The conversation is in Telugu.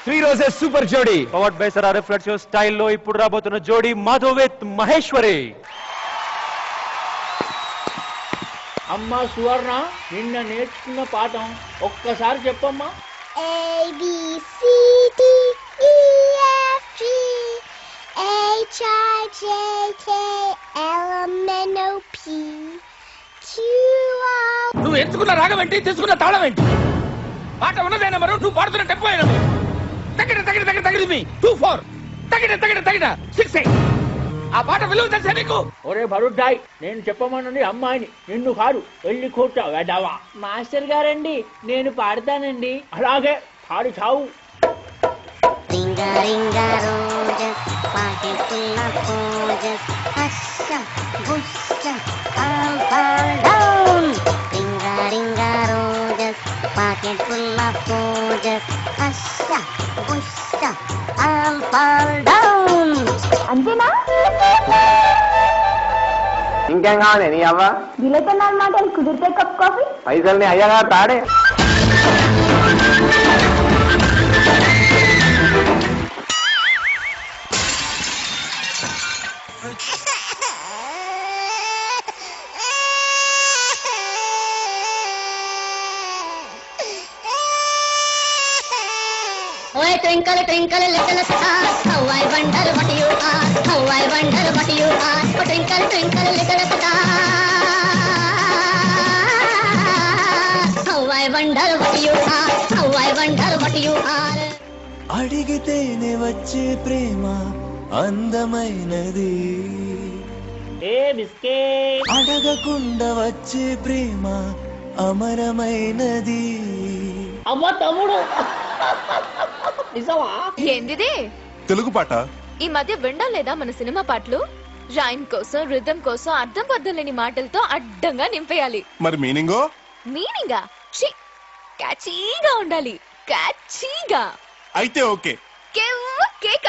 త్రీ రోజెస్ సూపర్ జోడీ పవర్డ్ బై సరారే ఫ్లడ్ షో స్టైల్లో ఇప్పుడు రాబోతున్న జోడీ మాధవ్ విత్ మహేశ్వరి. అమ్మా సువర్ణ, నిన్న నేర్చుకున్న పాఠం ఒక్కసారి చెప్పమ్మా. ABCDEFG HIJKLMNOP QR. నువ్వు ఎంచుకున్న రాగం ఏంటి, తీసుకున్న తాళం ఏంటి? పాట ఉన్నదైనా మరో నువ్వు పాడుతున్న టెంపో అయినా తగిన తగిన తగిన తగిన మీ 2-4 తగిన తగిన తగిన 6-8. ఆ పాట విలువ తెలుసా నీకు? ఒరే భరుడ్డాయ్, నేను చెప్పమన్నది అమ్మాయిని, నిన్ను కాదు. వెళ్ళి కూర్చో వెడవా. మాస్టర్ గారండి, నేను పాడతానండి. అలాగే పాడి చావు. Ringa ringa roses, pocket full of roses. Husha, busha, all fall down. Ringa ringa roses, pocket full of roses. Husha, busha, all fall down. అంతేనా? ఇంకేం కావాలి నీ అవ్వ? గిలకన్నాల మాటలు కుదిరితే కప్ కాఫీ. పైసల్ని అయ్యగా తాడే. Oh, twinkle, twinkle, little star, how I wonder what you are, how I wonder what you are. Oh, twinkle, twinkle, little star, how I wonder what you are, how I wonder what you are. అడిగితేనే వచ్చే ప్రేమ అందమైనది, ఏ బిస్కెట్. అడగకుండా వచ్చే ప్రేమ అమరమైనది. అమ్మ తమ్ముడు, నిజమా? ఏందిది? తెలుగు పాట. ఈ మధ్య వినడం లేదా మన సినిమా పాటలు? రైమ్ కోసం, రిథం కోసం అర్థం పర్థం లేని మాటలతో అడ్డంగా నింపేయాలి. మరి మీనింగో? మీనింగా క్యాచీగా ఉండాలి. క్యాచీగా అయితే ఓకే. కేక